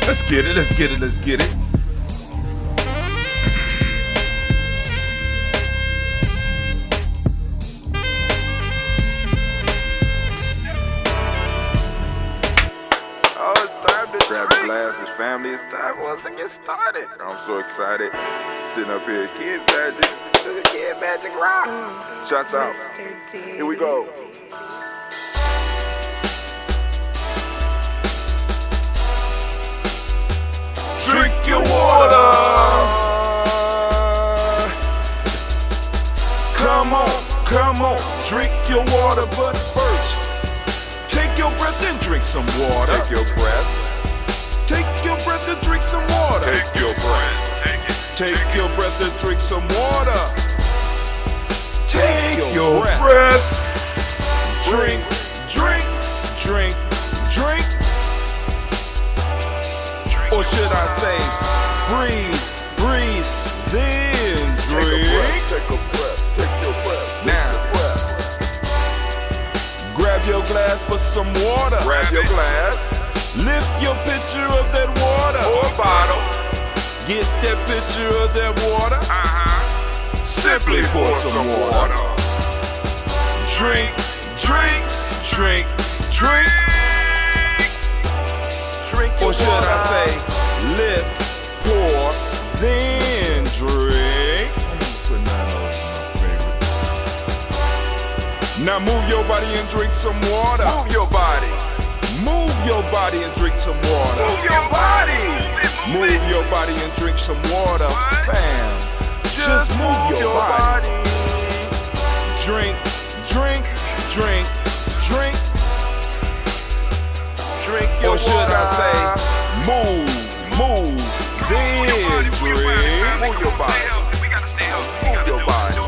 Let's get it, let's get it, let's get it. Oh, it's time to grab the glasses, family. It's time for us to get started. I'm so excited. Sitting up here, Kid Magic, Kid Magic Rock. Shots out. Here we go. Drink your water. Come on, drink your water. But first, take your breath and drink some water. Take your breath. Take your breath and drink some water. Take your breath. Take your breath and drink some water. Take your breath. Drink, drink, drink, drink. Or should I say, breathe, breathe, then drink. Take a breath, take your breath. Now, grab your glass for some water. Grab your glass. Lift your pitcher of that water. Or bottle. Get that pitcher of that water. Simply pour some water. Drink, drink, drink, drink. Or should I say, lift, pour, then drink. Now move your body and drink some water. Move your body. Move your body and drink some water. Move your body. Move your body and drink some water. Bam. Just move your body. Drink, drink, drink, drink. Or should I say, move, then drink. Move your body. Move your body.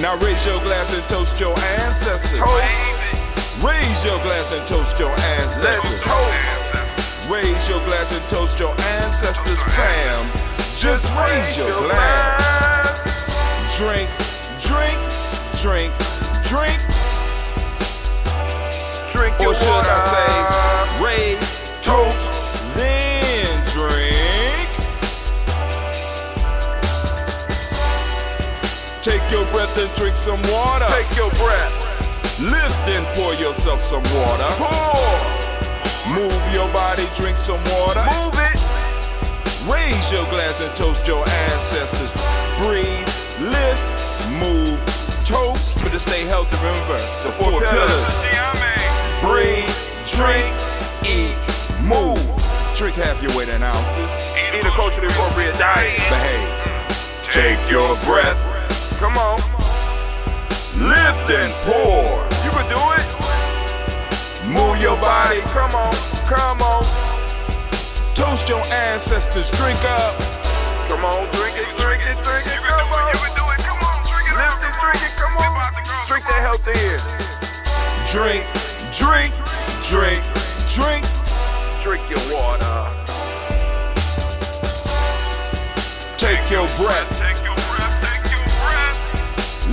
Now raise your glass and toast your ancestors. Raise your glass and toast your ancestors. Raise your glass and toast your ancestors, fam. Just raise your glass. Drink, drink, drink, drink. Or should I say, raise, toast, then drink. Take your breath and drink some water. Take your breath. Lift and pour yourself some water. Pour. Move your body, drink some water. Move it. Raise your glass and toast your ancestors. Breathe, lift, move, toast. To stay healthy, remember the four pillars. Breathe, drink, eat, move. Drink half your weight in ounces. Eat a culturally appropriate diet. Behave. Take your breath. Come on. Lift and pour. You can do it. Move Move your body, come on, come on. Toast your ancestors, drink up. Come on, drink it, drink it, drink it, come on. You can do it, come on, drink it. Lift it, drink it, come on. Drink that healthy air. Drink, drink, drink, drink. Drink your water. Take your breath. Take your breath, take your breath.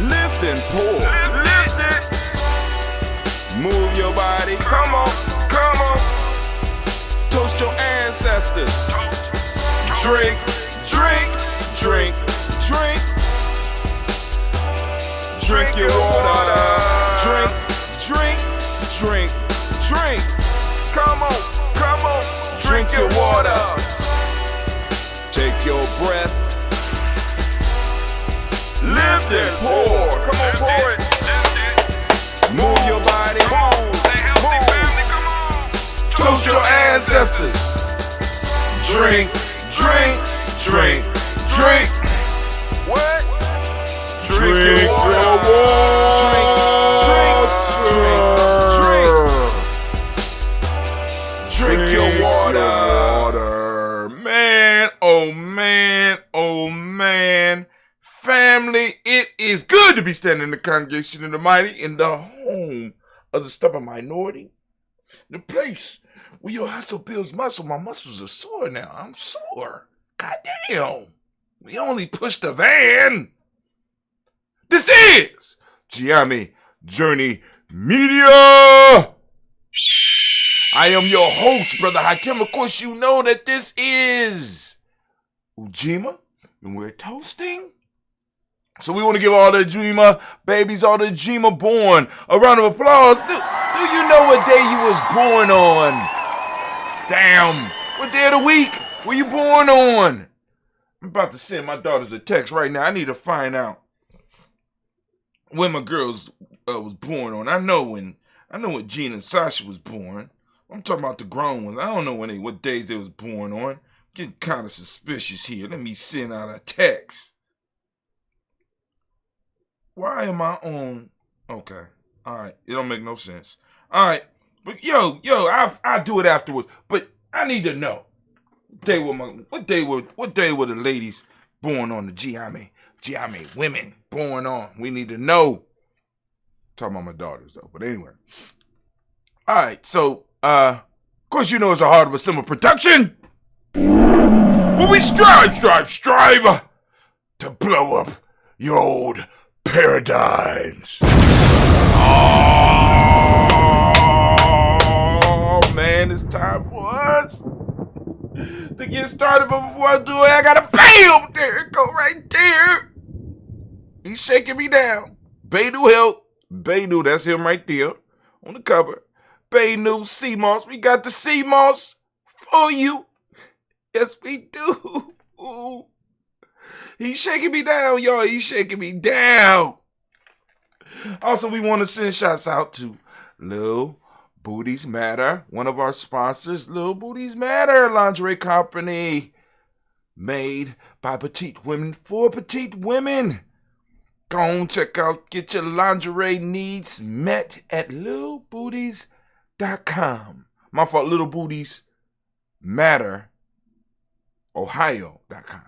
Lift and pour. Lift it. Move your body. Come on, come on. Toast your ancestors. Drink, drink, drink, drink. Drink your water. Drink, drink, drink, drink. Come on, come on. Drink your water. Take your breath. Lift and pour. Come on, pour it. Move your body. Move. Toast your ancestors. Drink, drink, drink, drink. What? Drink your water. Drink, drink, drink, drink. Drink your water. Man, oh man, oh man. Family, it is good to be standing in the congregation of the mighty in the home of the stubborn minority. The place where your hustle builds muscle. My muscles are sore now. I'm sore. Goddamn. We only pushed the van. This is Gye-Nyame Journey Media. I am your host, Brother Hakim. Of course, you know that this is Ujima, and we're toasting. So we want to give all the Ujima babies, all the Ujima born, a round of applause. Do you know what day you was born on? Damn. What day of the week were you born on? I'm about to send my daughters a text right now. I need to find out when my girls was born on. I know when Gina and Sasha was born. I'm talking about the grown ones. I don't know what days they was born on. Getting kind of suspicious here. Let me send out a text. Why am I on? Okay. All right. It don't make no sense. All right. But yo, I'll do it afterwards. But I need to know. What day were the ladies born on, the Gye-Nyame women born on? We need to know. Talking about my daughters though. But anyway. All right. So of course you know it's a Heart of a Simple production. But we strive to blow up your old paradigms. Oh man, it's time for us to get started. But before I do it, I gotta bam! There it go, right there. He's shaking me down. Benu help. Benu, that's him right there on the cover. Benu sea moss. We got the sea moss for you. Yes, we do. Ooh. He's shaking me down, y'all. He's shaking me down. Also, we want to send shouts out to Lil Booties Matter, one of our sponsors, Lil Booties Matter lingerie company, made by petite women for petite women. Go on, check out, get your lingerie needs met at lilbooties.com. My fault, Little Booties Matter, Ohio.com.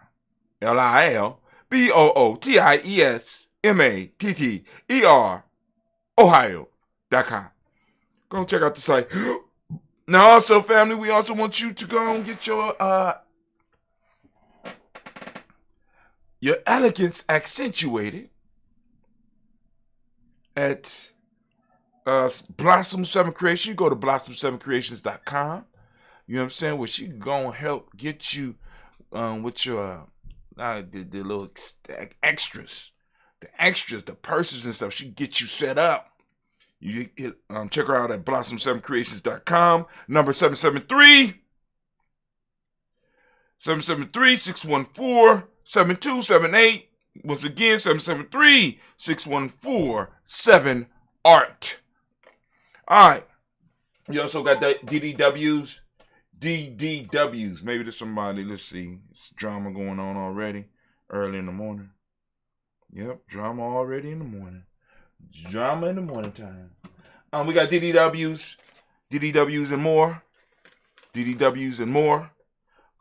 LILBOOTIESMATTER, Ohio.com. Go check out the site. Now, also, family, we also want you to go and get your elegance accentuated at Blossom 7 Creation. You go to blossom7creations.com. You know what I'm saying? Where she can go and help get you with your the little extras, the purses and stuff. She can get you set up. You check her out at blossom7creations.com. Number 773-614-7278. Once again, 773-614-7ART. All right. You also got the DDWs. Maybe there's somebody, let's see. It's drama going on already. Early in the morning. Yep, drama already in the morning. Drama in the morning time. We got DDWs. DDWs and more. DDWs and more.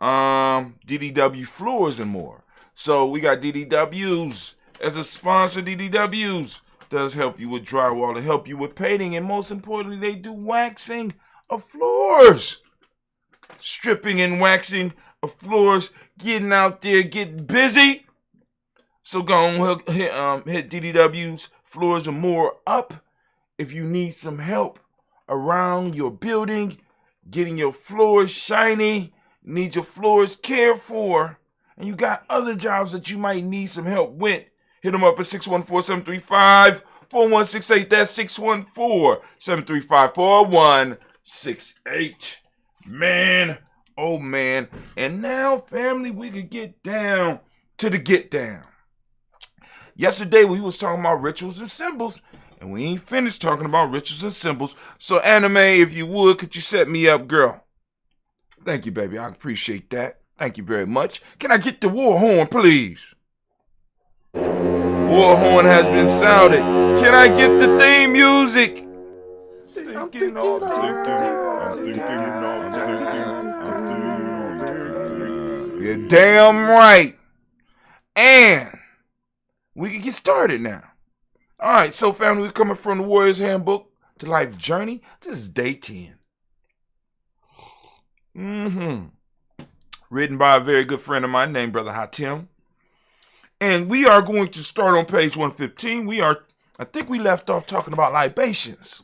DDW floors and more. So we got DDWs as a sponsor. DDWs does help you with drywall, to help you with painting, and most importantly, they do waxing of floors. Stripping and waxing of floors, getting out there, getting busy. So go on, hit DDW's Floors and More up if you need some help around your building, getting your floors shiny, need your floors cared for, and you got other jobs that you might need some help with. Hit them up at 614-735-4168. That's 614-735-4168. Man, oh man. And now, family, we could get down to the get down. Yesterday, we was talking about rituals and symbols, and we ain't finished talking about rituals and symbols. So, Anime, if you would, could you set me up, girl? Thank you, baby. I appreciate that. Thank you very much. Can I get the war horn, please? War horn has been sounded. Can I get the theme music? You're damn right. And we can get started now. All right, so family, we're coming from the Warrior's Handbook to Life Journey. This is day 10. Written by a very good friend of mine named Brother Hatim. And we are going to start on page 115. I think we left off talking about libations.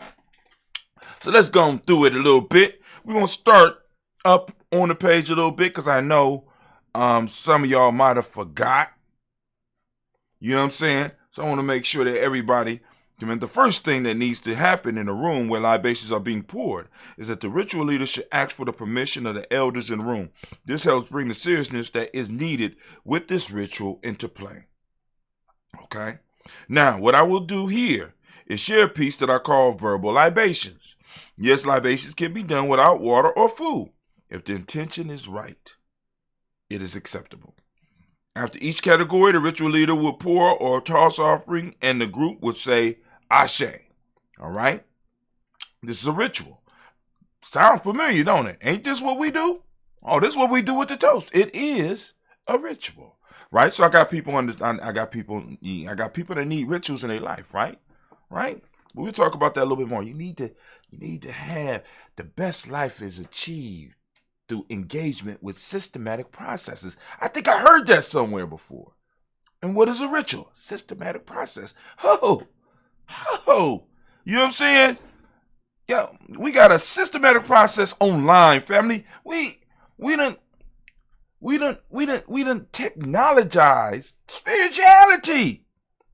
So let's go through it a little bit. We're going to start up on the page a little bit because I know some of y'all might have forgot. You know what I'm saying? So I want to make sure that everybody, the first thing that needs to happen in a room where libations are being poured is that the ritual leader should ask for the permission of the elders in the room. This helps bring the seriousness that is needed with this ritual into play. Okay? Now, what I will do here is share a piece that I call verbal libations. Yes, libations can be done without water or food. If the intention is right, it is acceptable. After each category, the ritual leader will pour or toss offering, and the group would say, Ashe. All right? This is a ritual. Sound familiar, don't it? Ain't this what we do? Oh, this is what we do with the toast. It is a ritual, right? So I got people that need rituals in their life, right? Right? But we'll talk about that a little bit more. You need to have the best life is achieved through engagement with systematic processes. I think I heard that somewhere before. And what is a ritual? Systematic process. You know what I'm saying? Yeah, we got a systematic process online, family. We done technologized spirituality.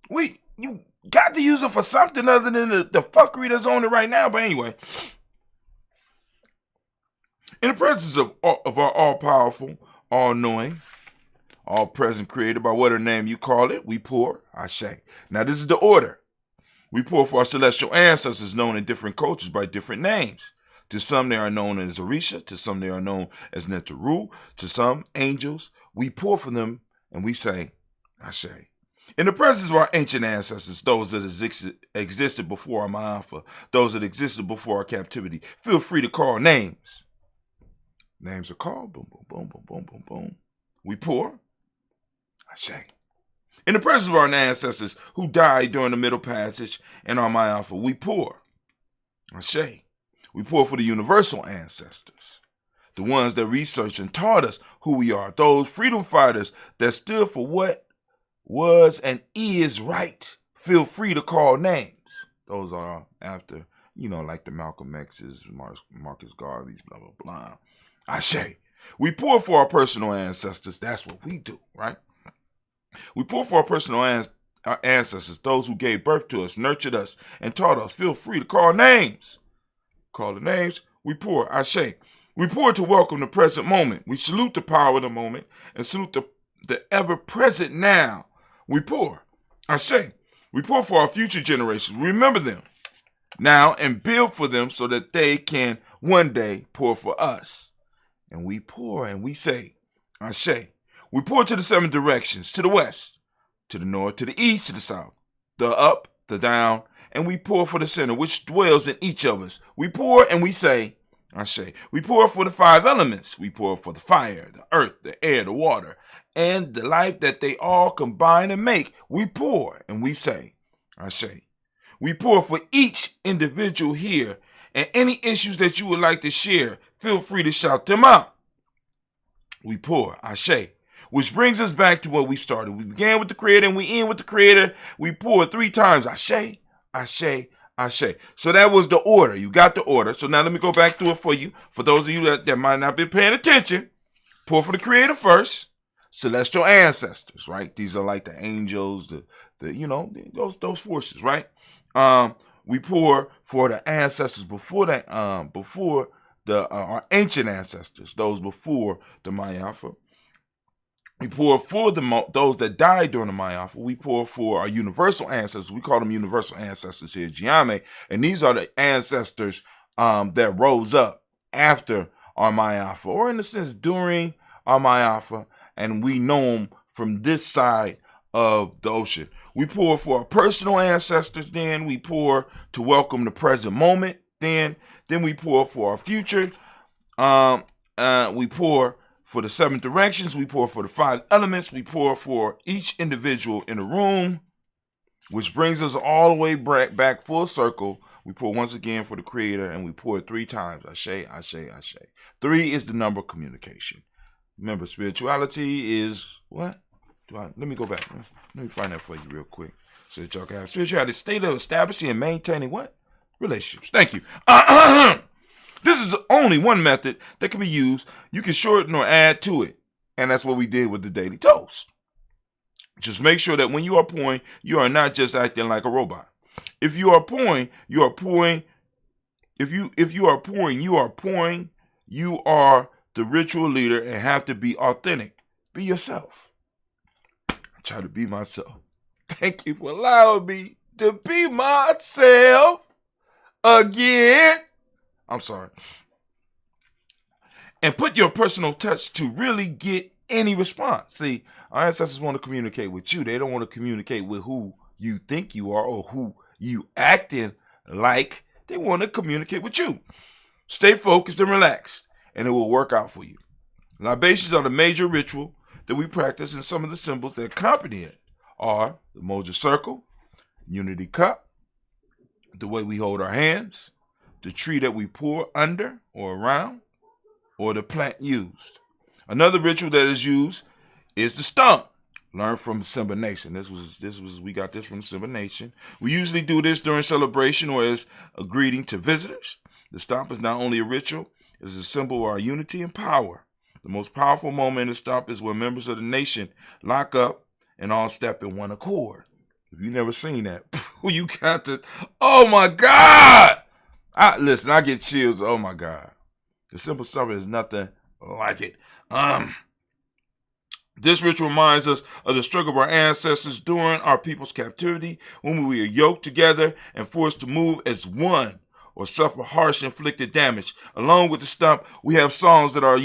You got to use it for something other than the fuckery that's on it right now. But anyway, in the presence of our all-powerful, all-knowing, all-present creator, by whatever name you call it, we pour, Ashe. Now, this is the order. We pour for our celestial ancestors known in different cultures by different names. To some, they are known as Orisha. To some, they are known as Netaru. To some, angels. We pour for them, and we say, Ashe. In the presence of our ancient ancestors, those that existed before our Ma'afa, those that existed before our captivity, feel free to call names. Names are called. Boom, boom, boom, boom, boom, boom, boom. We pour. Ashe. In the presence of our ancestors who died during the Middle Passage and our Ma'afa, we pour. Ashe. We pour for the universal ancestors. The ones that researched and taught us who we are. Those freedom fighters that stood for what was and is right. Feel free to call names. Those are after, like the Malcolm X's, Marcus Garvey's, blah, blah, blah. Ashe. We pour for our personal ancestors. That's what we do, right? We pour for our personal ancestors, those who gave birth to us, nurtured us, and taught us. Feel free to call names. Call the names. We pour. Ashe. We pour to welcome the present moment. We salute the power of the moment and salute the ever-present now. We pour. Ashe. We pour for our future generations. Remember them now and build for them so that they can one day pour for us. And we pour and we say, Ashe. We pour to the 7 directions, to the west, to the north, to the east, to the south, the up, the down, and we pour for the sinner, which dwells in each of us. We pour and we say, Ashe. We pour for the 5 elements. We pour for the fire, the earth, the air, the water, and the life that they all combine and make. We pour and we say, Ashe. We pour for each individual here, and any issues that you would like to share, feel free to shout them out. We pour, Ashe. Which brings us back to what we started. We began with the Creator and we end with the Creator. We pour 3 times, Ashe, Ashe, Ashe. So that was the order. You got the order. So now let me go back through it for you. For those of you that might not be paying attention, pour for the Creator first. Celestial ancestors, right? These are like the angels, those forces, right? We pour for the ancestors before that, our ancient ancestors, those before the Mayafa. We pour for those that died during the Mayafa. We pour for our universal ancestors. We call them universal ancestors here, Gye-Nyame, and these are the ancestors that rose up after our Mayafa, or in a sense during our Mayafa, and we know them from this side of the ocean. We pour for our personal ancestors, then we pour to welcome the present moment, then we pour for our future. We pour for the 7 directions, we pour for the 5 elements, we pour for each individual in the room, which brings us all the way back full circle. We pour once again for the Creator, and we pour 3 times. Ashe, Ashe, Ashe. 3 is the number of communication. Remember, spirituality is what? Let me go back. Let me find that for you real quick so that y'all can have spirituality, state of establishing and maintaining what? Relationships. Thank you. This is only one method that can be used. You can shorten or add to it. And that's what we did with the daily toast. Just make sure that when you are pouring, you are not just acting like a robot. If you are pouring, you are pouring. If you are pouring, you are pouring. You are the ritual leader and have to be authentic. Be yourself. I try to be myself. Thank you for allowing me to be myself again. I'm sorry. And put your personal touch to really get any response. See, our ancestors want to communicate with you. They don't want to communicate with who you think you are or who you acting like. They want to communicate with you. Stay focused and relaxed, and it will work out for you. Libations are the major ritual that we practice, and some of the symbols that accompany it are the Moja circle, unity cup, the way we hold our hands, the tree that we pour under or around, or the plant used. Another ritual that is used is the stump. Learn from Simba Nation. We got this from Simba Nation. We usually do this during celebration or as a greeting to visitors. The stomp is not only a ritual, it is a symbol of our unity and power. The most powerful moment in the stomp is when members of the nation lock up and all step in one accord. If you've never seen that, you got to, oh my God! Listen, I get chills. Oh my God. The simple stuff is nothing like it. This ritual reminds us of the struggle of our ancestors during our people's captivity, when we were yoked together and forced to move as one or suffer harsh inflicted damage. Along with the stump, we have songs that are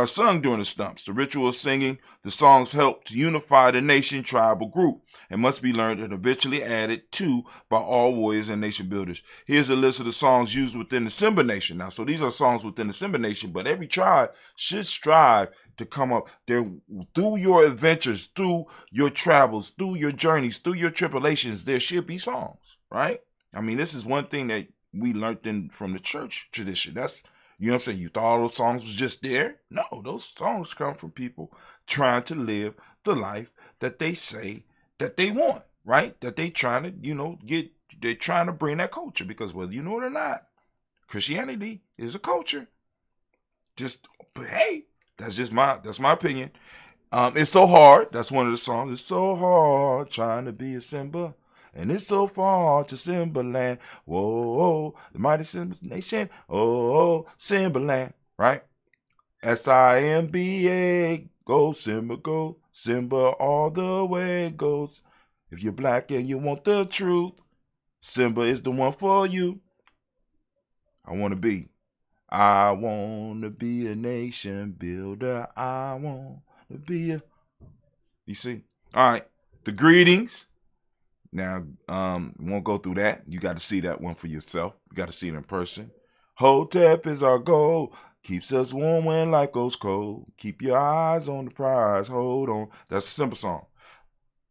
sung during the stumps. The ritual of singing the songs help to unify the nation tribal group and must be learned and habitually added to by all warriors and nation builders. Here's a list of the songs used within the Simba Nation. Now, so these are songs within the Simba Nation, but every tribe should strive to come up there through your adventures, through your travels, through your journeys, through your tribulations. There should be songs, right? I mean, this is one thing that we learned from the church tradition. That's, you know what I'm saying? You thought all those songs was just there? No, those songs come from people trying to live the life that they say that they want, right? That they trying to, they're trying to bring that culture, because whether you know it or not, Christianity is a culture. But hey, that's my opinion. It's so hard. That's one of the songs. It's so hard trying to be a Simba. And it's so far to Simba land. Whoa, the mighty Simba Nation. Oh, Simba land, right? SIMBA, go Simba, go Simba, all the way goes. If you're black and you want the truth, Simba is the one for you. I want to be a nation builder. I want to be a. You see? All right. The greetings. Now, won't go through that. You got to see that one for yourself. You got to see it in person. Hotep is our goal. Keeps us warm when life goes cold. Keep your eyes on the prize. Hold on. That's a simple song.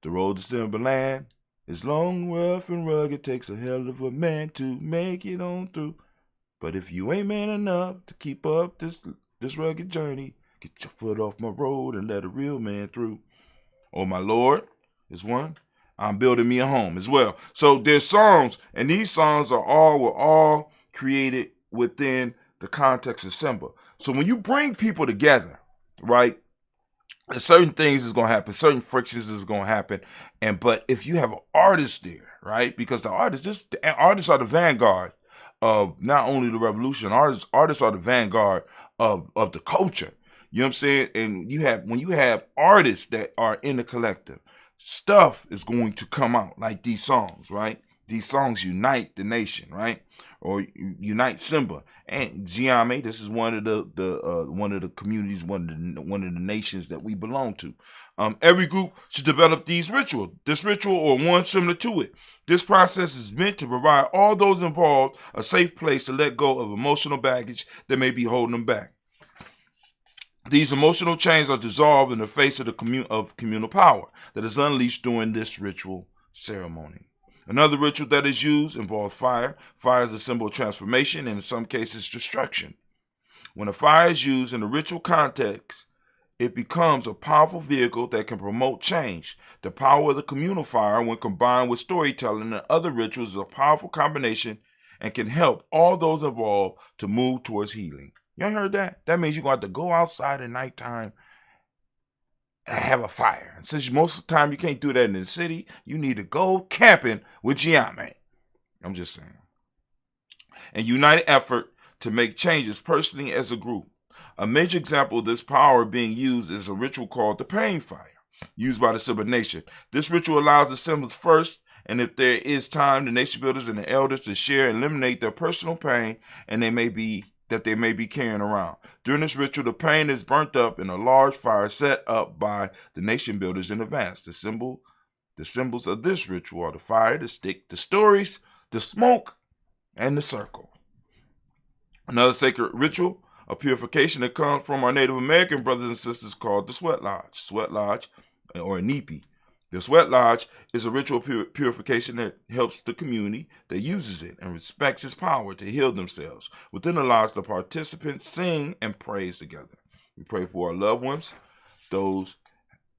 The road to Timberland is long, rough, and rugged. Takes a hell of a man to make it on through. But if you ain't man enough to keep up this rugged journey, get your foot off my road and let a real man through. Oh, my Lord is one. I'm building me a home as well. So there's songs, and these songs were all created within the context of Simba. So when you bring people together, right, certain things is going to happen, certain frictions is going to happen, but if you have an artist there, right, because the artists are the vanguard of not only the revolution, artists are the vanguard of the culture. You know what I'm saying? And when you have artists that are in the collective, stuff is going to come out like these songs, right? These songs unite the nation, right? Or unite Simba and Gye-Nyame. This is one of the communities, one of the nations that we belong to. Every group should develop this ritual or one similar to it. This process is meant to provide all those involved a safe place to let go of emotional baggage that may be holding them back. These emotional chains are dissolved in the face of communal power that is unleashed during this ritual ceremony. Another ritual that is used involves fire. Fire is a symbol of transformation and in some cases destruction. When a fire is used in a ritual context, it becomes a powerful vehicle that can promote change. The power of the communal fire, when combined with storytelling and other rituals, is a powerful combination and can help all those involved to move towards healing. Y'all heard that? That means you're going to have to go outside at nighttime and have a fire. And since most of the time you can't do that in the city, you need to go camping with Gye-Nyame. I'm just saying. And united effort to make changes personally as a group. A major example of this power being used is a ritual called the Pain Fire, used by the Simba Nation. This ritual allows the Simbas first, and if there is time, the nation builders and the elders to share and eliminate their personal pain and they may be carrying around. During this ritual, the pain is burnt up in a large fire set up by the nation builders in advance. The symbols of this ritual are the fire, the stick, the stories, the smoke, and the circle. Another sacred ritual of purification that comes from our Native American brothers and sisters called the Sweat Lodge, or a Nipi. The Sweat Lodge is a ritual purification that helps the community that uses it and respects its power to heal themselves. Within the lodge, the participants sing and praise together. We pray for our loved ones, those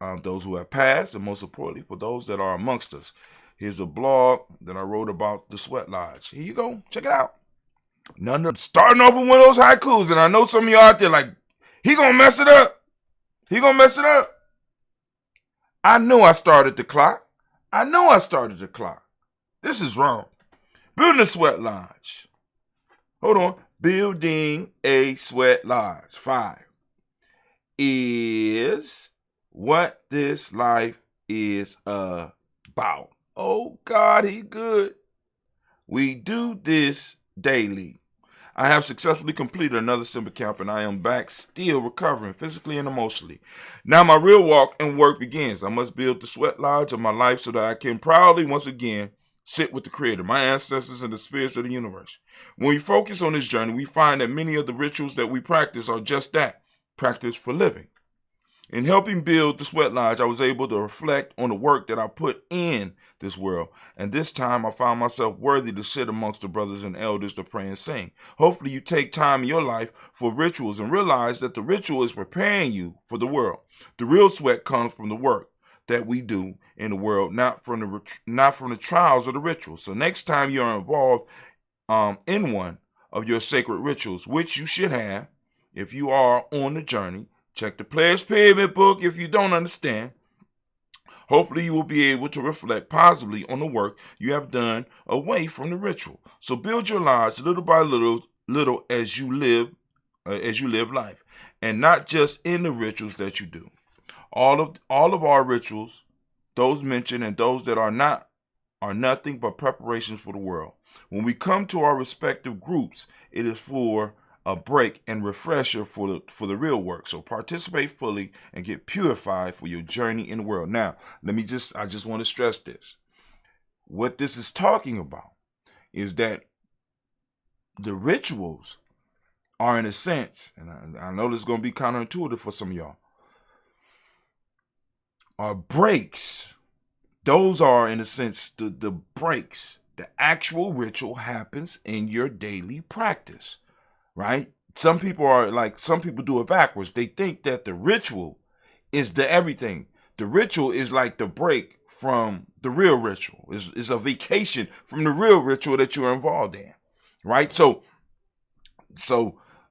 who have passed, and most importantly, for those that are amongst us. Here's a blog that I wrote about the Sweat Lodge. Here you go. Check it out. Starting off with one of those haikus, and I know some of y'all out there like, he gonna mess it up. I know I started the clock. This is wrong. Building a sweat lodge. Hold on. Building a sweat lodge. 5 is what this life is about. Oh God, he good. We do this daily. I have successfully completed another Simba camp and I am back still recovering physically and emotionally. Now my real walk and work begins. I must build the sweat lodge of my life so that I can proudly once again sit with the Creator, my ancestors, and the spirits of the universe. When we focus on this journey, we find that many of the rituals that we practice are just that, practice for living. In helping build the Sweat Lodge, I was able to reflect on the work that I put in this world. And this time I found myself worthy to sit amongst the brothers and elders to pray and sing. Hopefully you take time in your life for rituals and realize that the ritual is preparing you for the world. The real sweat comes from the work that we do in the world, not from the trials of the ritual. So next time you are involved in one of your sacred rituals, which you should have if you are on the journey, check the Player's Pyramid book if you don't understand. Hopefully you will be able to reflect positively on the work you have done away from the ritual. So build your lodge little by little as you live life, and not just in the rituals that you do. All of our rituals, those mentioned and those that are not, are nothing but preparations for the world. When we come to our respective groups, it is for a break and refresher for the real work. So participate fully and get purified for your journey in the world. Now, I just want to stress this. what this is talking about is that the rituals are, in a sense, and I know this is going to be counterintuitive for some of y'all, are breaks. Those are, in a sense, the breaks. The actual ritual happens in your daily practice, right? Some people do it backwards. They think that the ritual is the everything. The ritual is like the break from the real ritual. It's a vacation from the real ritual that you're involved in, right? So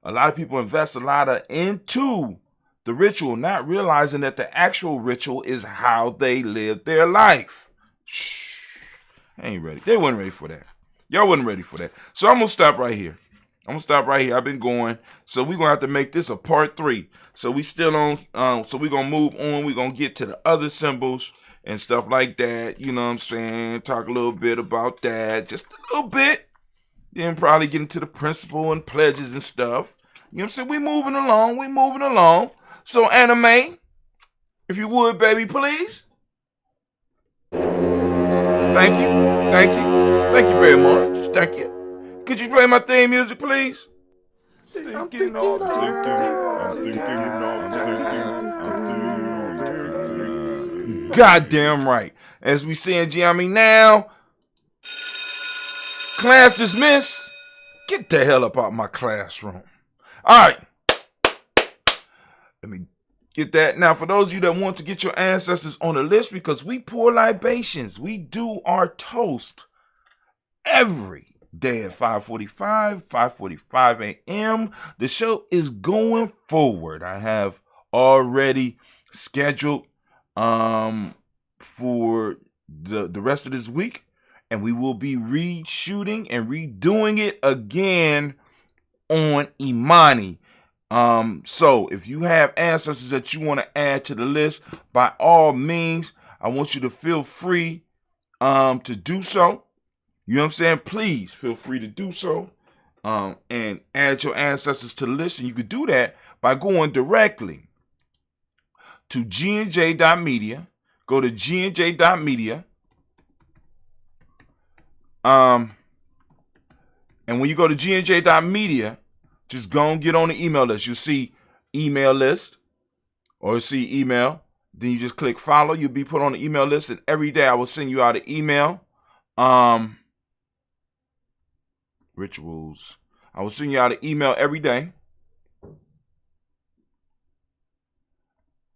a lot of people invest a lot into the ritual, not realizing that the actual ritual is how they live their life. Shh. I ain't ready. They weren't ready for that. Y'all wasn't ready for that. So I'm going to stop right here. I've been going. So we're going to have to make this a part 3. So we still on. So we're going to move on. We're going to get to the other symbols and stuff like that. You know what I'm saying? Talk a little bit about that. Just a little bit. Then probably get into the principle and pledges and stuff. You know what I'm saying? We moving along. So Anime, if you would, baby, please. Thank you very much. Thank you. Could you play my theme music, please? Goddamn right. As we say in Gye-Nyame now, class dismissed. Get the hell up out my classroom. All right. Let me get that. Now, for those of you that want to get your ancestors on the list, because we pour libations, we do our toast every day at 5:45 a.m. The show is going forward. I have already scheduled for the rest of this week, and we will be reshooting and redoing it again on Imani. So if you have ancestors that you want to add to the list, by all means, I want you to feel free to do so. You know what I'm saying? Please feel free to do so. And add your ancestors to the list. And you could do that by going directly to gnj.media. Go to gnj.media. And when you go to gnj.media, just go and get on the email list. You see email list or see email. Then you just click follow. You'll be put on the email list. And every day I will send you out an email. Rituals. I will send you out an email every day.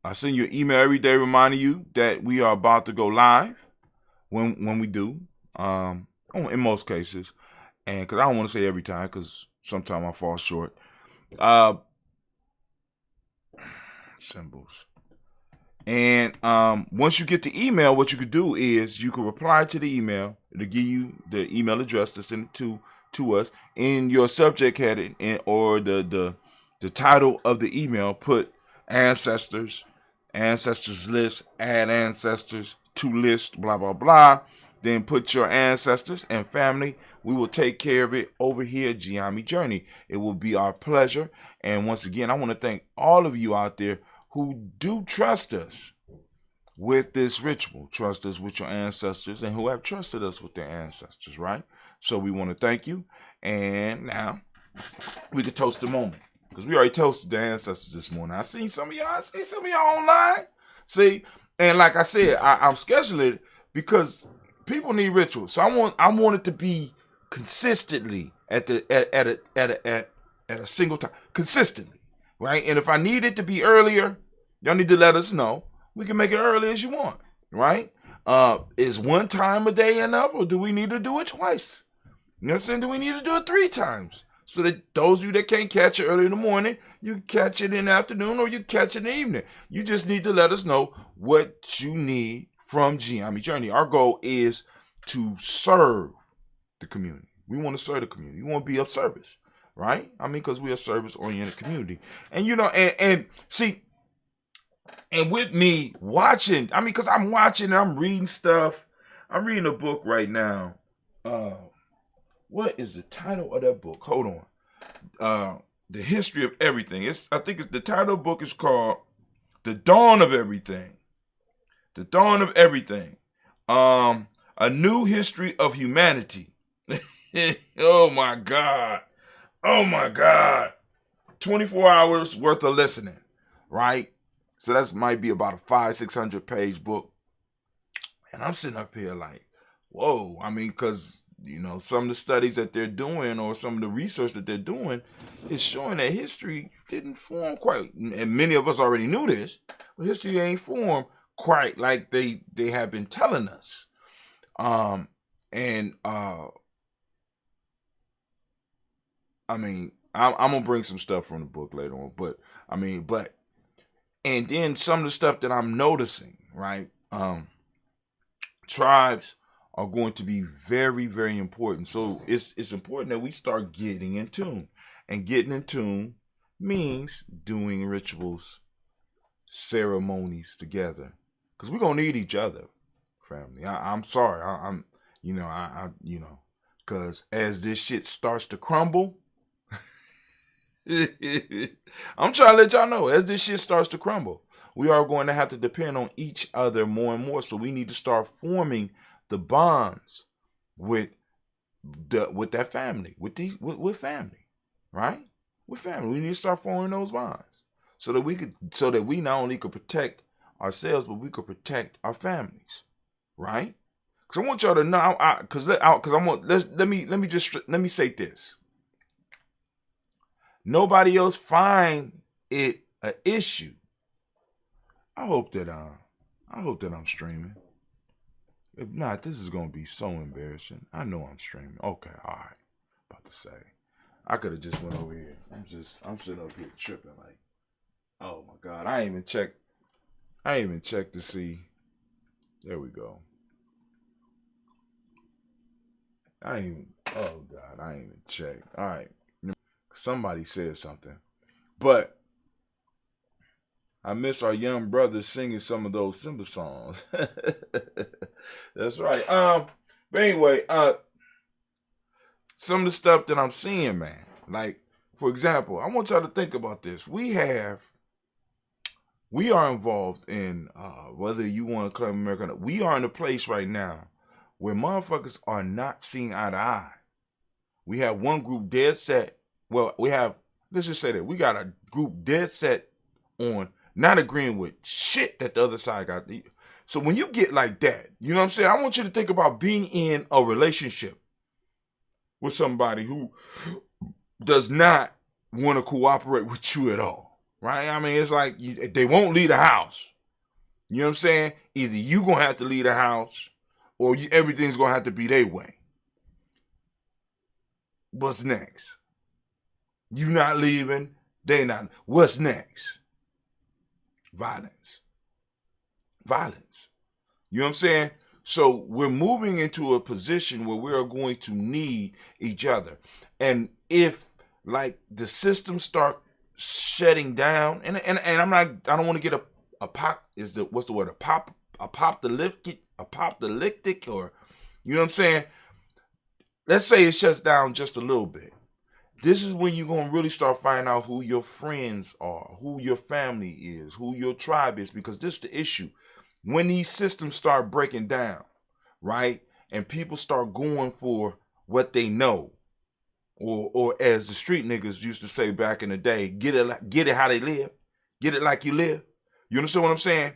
I send you an email every day reminding you that we are about to go live when we do. In most cases. And because I don't want to say every time, because sometimes I fall short. Symbols. And once you get the email, what you could do is you could reply to the email. It'll give you the email address to send it to us. In your subject heading or the title of the email, put ancestors list, add ancestors to list, blah, blah, blah. Then put your ancestors and family. We will take care of it over here at Gye-Nyame Journey. It will be our pleasure. And once again, I want to thank all of you out there who do trust us with this ritual. Trust us with your ancestors and who have trusted us with their ancestors, right? So we want to thank you. And now we can toast the moment. Because we already toasted the ancestors this morning. I see some of y'all online. See, and like I said, I'm scheduling it because people need rituals. So I want it to be consistently at a single time. Consistently. Right? And if I need it to be earlier, y'all need to let us know. We can make it early as you want. Right? Is one time a day enough, or do we need to do it twice? You know what I'm saying? Do we need to do it 3 times? So that those of you that can't catch it early in the morning, you catch it in the afternoon or you catch it in the evening. You just need to let us know what you need from Gye-Nyame Journey. Our goal is to serve the community. We want to serve the community. We want to be of service, right? I mean, because we're a service-oriented community. And, you know, and see, and with me watching, I mean, because I'm watching and I'm reading stuff. I'm reading a book right now. What is the title of that book? Hold on. The History of Everything. I think the title of the book is called The Dawn of Everything. The Dawn of Everything. A New History of Humanity. Oh my God. Oh my God. 24 hours worth of listening, right? So that might be about a 500-600 page book. And I'm sitting up here like, whoa. I mean, because, you know, some of the studies that they're doing or some of the research that they're doing is showing that history didn't form quite, and many of us already knew this, but history ain't formed quite like they have been telling us. I mean, I'm gonna bring some stuff from the book later on, but and then some of the stuff that I'm noticing, right? Tribes are going to be very, very important. So it's important that we start getting in tune. And getting in tune means doing rituals, ceremonies together. Because we're gonna need each other, family. I'm sorry. I'm because as this shit starts to crumble, I'm trying to let y'all know, as this shit starts to crumble, we are going to have to depend on each other more and more. So we need to start forming the bonds with that family, with family, right? With family, we need to start forming those bonds so that we not only could protect ourselves, but we could protect our families, right? Because I want y'all to know, let me say this. Nobody else find it an issue. I hope that I'm streaming. If not, this is gonna be so embarrassing. I know I'm streaming. Okay, all right. About to say, I could have just went over here. I'm sitting up here tripping like, oh my God, I ain't even checked to see. There we go. I ain't even checked. All right. Somebody said something, but I miss our young brothers singing some of those Simba songs. That's right. But anyway, some of the stuff that I'm seeing, man. Like, for example, I want y'all to think about this. We are involved in whether you want to claim America or not. We are in a place right now where motherfuckers are not seeing eye to eye. We have one group dead set. Well, let's just say that we got a group dead set on not agreeing with shit that the other side got. So when you get like that, you know what I'm saying? I want you to think about being in a relationship with somebody who does not want to cooperate with you at all, right? I mean, it's like they won't leave the house. You know what I'm saying? Either you going to have to leave the house or everything's going to have to be their way. What's next? You not leaving, they not. What's next? Violence. You know what I'm saying? So we're moving into a position where we are going to need each other. And if like the system start shutting down, and I don't want to get apocalyptic, or you know what I'm saying? Let's say it shuts down just a little bit. This is when you're going to really start finding out who your friends are, who your family is, who your tribe is, because this is the issue. When these systems start breaking down, right, and people start going for what they know, or as the street niggas used to say back in the day, get it how they live, get it like you live. You understand what I'm saying?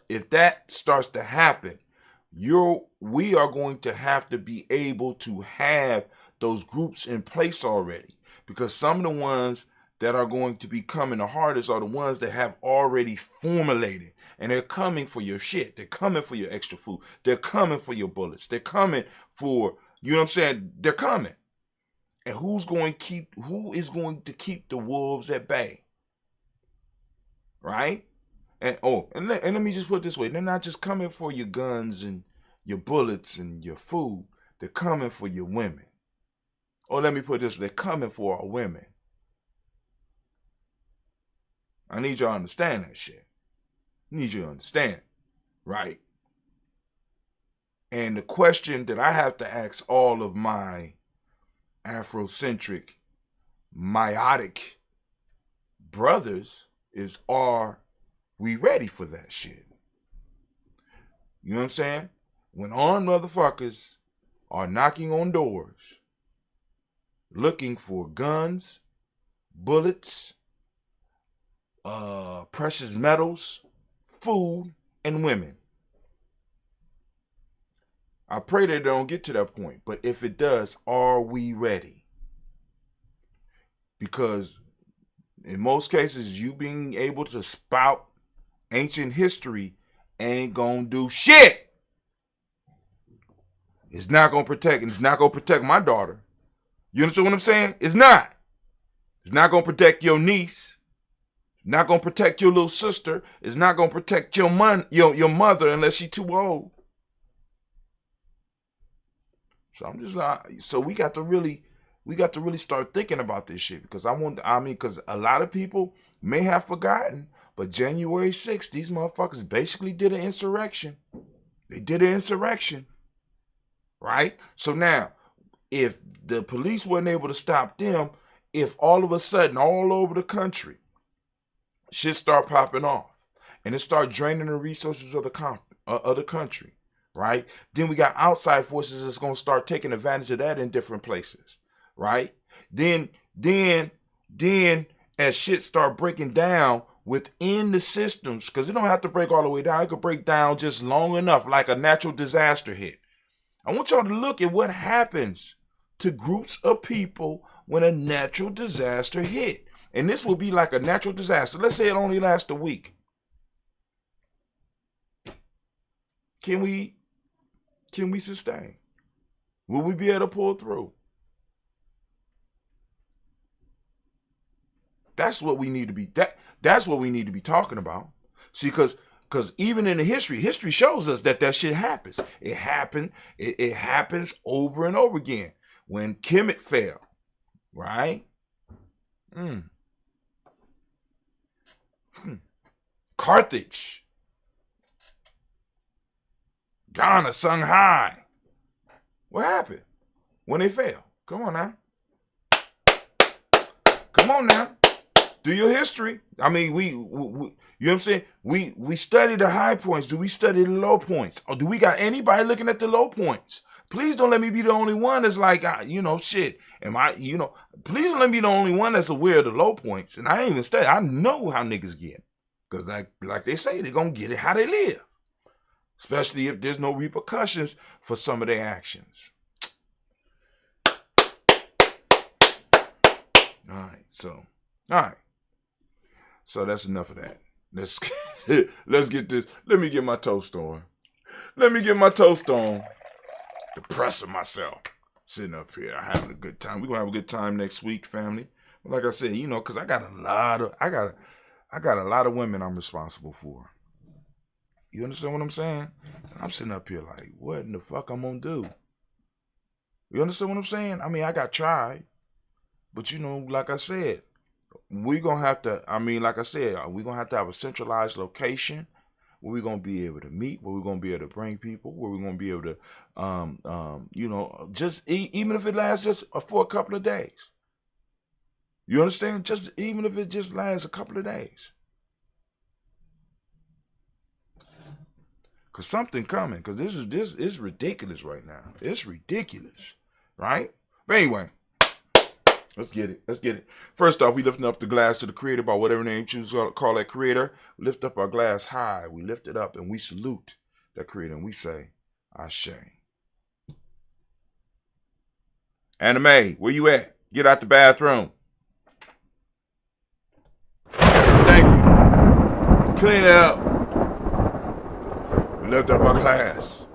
If that starts to happen, we are going to have to be able to have those groups in place already, because some of the ones that are going to be coming the hardest are the ones that have already formulated, and they're coming for your shit. They're coming for your extra food. They're coming for your bullets. They're coming for, you know what I'm saying? They're coming. And who is going to keep the wolves at bay? Right? And let me just put it this way. They're not just coming for your guns and your bullets and your food. They're coming for your women. Or let me put it this way. They're coming for our women. I need y'all to understand that shit. I need you to understand. Right? And the question that I have to ask all of my Afrocentric, meiotic brothers is, are we ready for that shit? You know what I'm saying? When armed motherfuckers are knocking on doors, looking for guns, bullets, precious metals, food, and women. I pray that it don't get to that point, but if it does, are we ready? Because in most cases, you being able to spout ancient history ain't gonna do shit. It's not gonna protect, and it's not gonna protect my daughter. You understand what I'm saying? It's not. It's not gonna protect your niece. Not gonna protect your little sister. It's not gonna protect your mother unless she's too old. So I'm just like, so we got to really start thinking about this shit, because because a lot of people may have forgotten, but January 6th, these motherfuckers basically did an insurrection. They did an insurrection, right? So now, if the police weren't able to stop them, if all of a sudden all over the country shit start popping off and it start draining the resources of the country, right? Then we got outside forces that's going to start taking advantage of that in different places, right? Then as shit start breaking down within the systems, because it don't have to break all the way down. It could break down just long enough, like a natural disaster hit. I want y'all to look at what happens to groups of people when a natural disaster hit. And this will be like a natural disaster. Let's say it only lasts a week. Can we sustain? Will we be able to pull through? That's what we need to be. That's what we need to be talking about. See, because even in the history shows us that shit happens. It happened. It happens over and over again. When Kemet fell, right? Carthage, Ghana, Shanghai. What happened when they fell? Come on now. Come on now. Do your history. I mean, we you know what I'm saying? We study the high points. Do we study the low points? Or do we got anybody looking at the low points? Please don't let me be the only one that's like, shit. Please don't let me be the only one that's aware of the low points. And I ain't even study. I know how niggas get. Because like they say, they're going to get it how they live. Especially if there's no repercussions for some of their actions. All right. So that's enough of that. Let's get this. Let me get my toast on. Depressing myself. Sitting up here, having a good time. We're going to have a good time next week, family. But like I said, because I got a lot of women I'm responsible for. You understand what I'm saying? And I'm sitting up here like, what in the fuck I'm going to do? You understand what I'm saying? I mean, I got tried. But, like I said, we're going to have to, we're going to have to have a centralized location where we're going to be able to meet, where we're going to be able to bring people, where we're going to be able to, just even if it lasts just for a couple of days. You understand? Just even if it just lasts a couple of days. Because something coming. Because this is ridiculous right now. It's ridiculous. Right? But anyway. Let's get it. First off, we lifting up the glass to the Creator by whatever name you choose to call that Creator. We lift up our glass high. We lift it up and we salute that Creator. And we say, Ashe. Anime, where you at? Get out the bathroom. Thank you. Clean it up. We lift up our glass.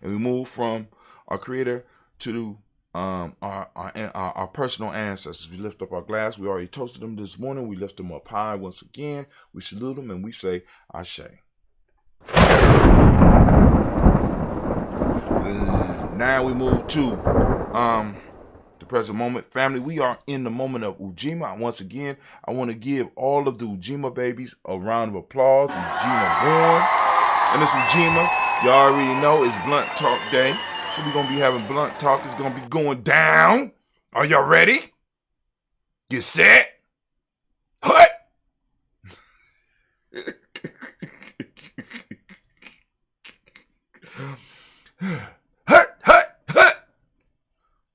And we move from our Creator to our personal ancestors. We lift up our glass. We already toasted them this morning. We lift them up high once again. We salute them and we say, Ashe. Now we move to the present moment. Family, we are in the moment of Ujima. Once again, I want to give all of the Ujima babies a round of applause. Ujima born. And it's Ujima. Y'all already know it's Blunt Talk Day. So we're going to be having blunt talk. It's going to be going down. Are y'all ready? Get set. Hut.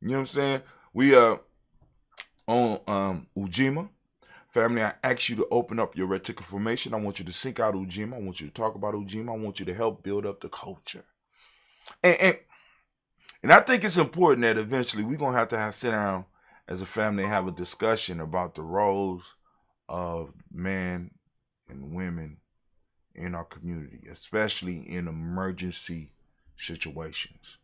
You know what I'm saying? We on Ujima. Family, I ask you to open up your reticular formation. I want you to seek out Ujima. I want you to talk about Ujima. I want you to help build up the culture. And I think it's important that eventually we're going to have sit down as a family and have a discussion about the roles of men and women in our community, especially in emergency situations.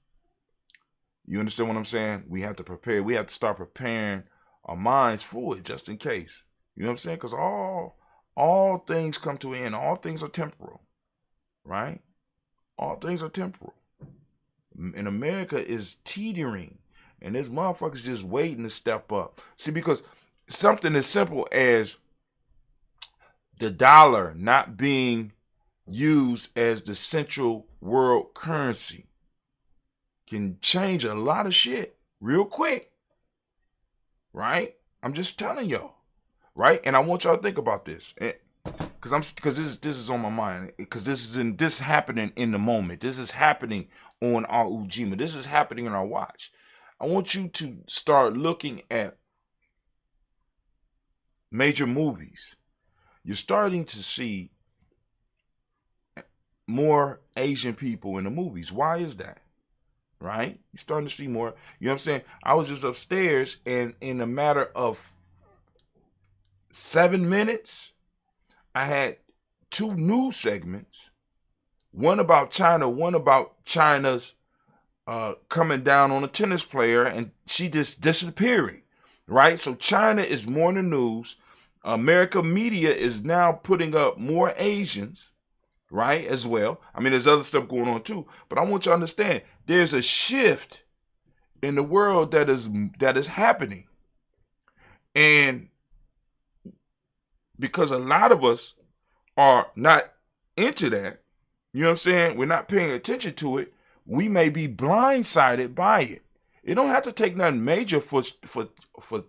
You understand what I'm saying? We have to prepare. We have to start preparing our minds for it just in case. You know what I'm saying? Because all things come to an end. All things are temporal, right? All things are temporal. And America is teetering. And this motherfucker's just waiting to step up. See, because something as simple as the dollar not being used as the central world currency can change a lot of shit real quick. Right? I'm just telling y'all. Right? And I want y'all to think about this. Because this is on my mind. Because this happening in the moment. This is happening on our Ujima. This is happening in our watch. I want you to start looking at major movies. You're starting to see more Asian people in the movies. Why is that? Right? You're starting to see more. You know what I'm saying? I was just upstairs, and in a matter of 7 minutes, I had 2 news segments. One about China, one about China's coming down on a tennis player, and she just disappearing. Right? So China is more in the news. America media is now putting up more Asians, right, as well. I mean, there's other stuff going on too, but I want you to understand there's a shift in the world that is happening. And because a lot of us are not into that, you know what I'm saying? We're not paying attention to it. We may be blindsided by it. It don't have to take nothing major for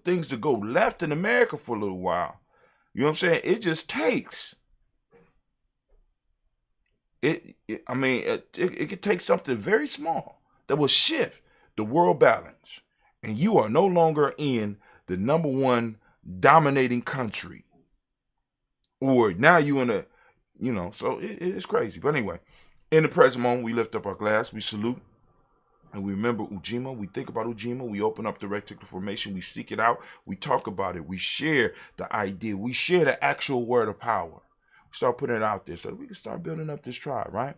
things to go left in America for a little while. You know what I'm saying? It just takes. It could take something very small that will shift the world balance. And you are no longer in the number one dominating country. Or now you in a, so it's crazy. But anyway, in the present moment, we lift up our glass, we salute, and we remember Ujima. We think about Ujima. We open up the reticular formation. We seek it out. We talk about it. We share the idea. We share the actual word of power. We start putting it out there so that we can start building up this tribe, right?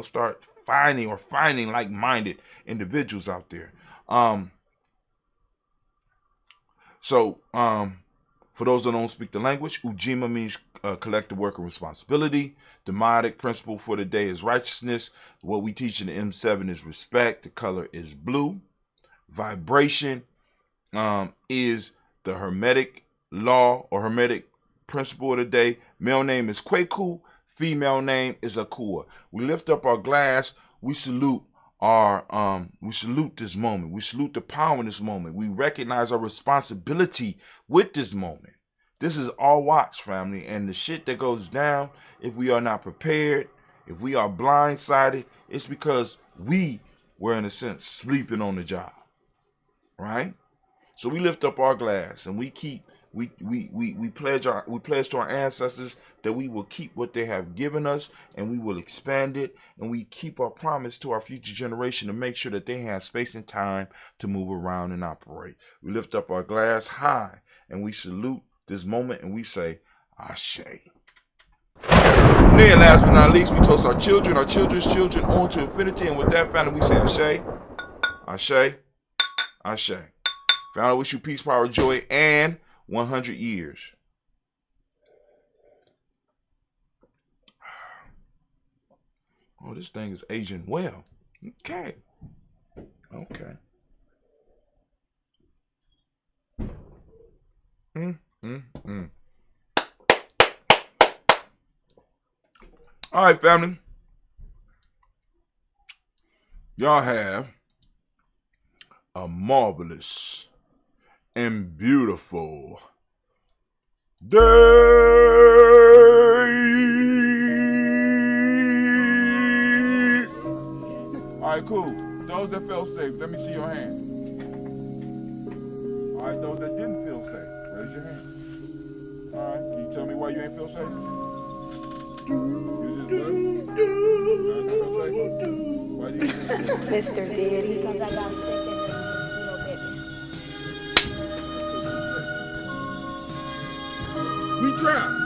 Start finding like-minded individuals out there. For those that don't speak the language, Ujima means collective work and responsibility. The modic principle for the day is righteousness. What we teach in the M7 is respect. The color is blue. Vibration is the Hermetic law or Hermetic principle of the day. Male name is Kweku. Female name is Akua. We lift up our glass. We salute we salute this moment. We salute the power in this moment. We recognize our responsibility with this moment. This is our watch, family, and the shit that goes down, if we are not prepared, if we are blindsided, it's because we were, in a sense, sleeping on the job, right? So we lift up our glass and we pledge to our ancestors that we will keep what they have given us and we will expand it, and we keep our promise to our future generation to make sure that they have space and time to move around and operate. We lift up our glass high and we salute this moment and we say, Ashe. From there, last but not least, we toast our children, our children's children on to infinity, and with that, family, we say Ashe, Ashe, Ashe. Family, I wish you peace, power, joy, and 100 years. Oh, this thing is aging well. Okay. All right, family. Y'all have a marvelous and beautiful day. All right, cool. Those that felt safe, let me see your hand. like those that didn't feel safe? Raise your hand. All right. Can you tell me why you ain't feel safe? You just love it? You feel safe? Why do you feel safe? Mr. Diddy. Because I got sick and We tried.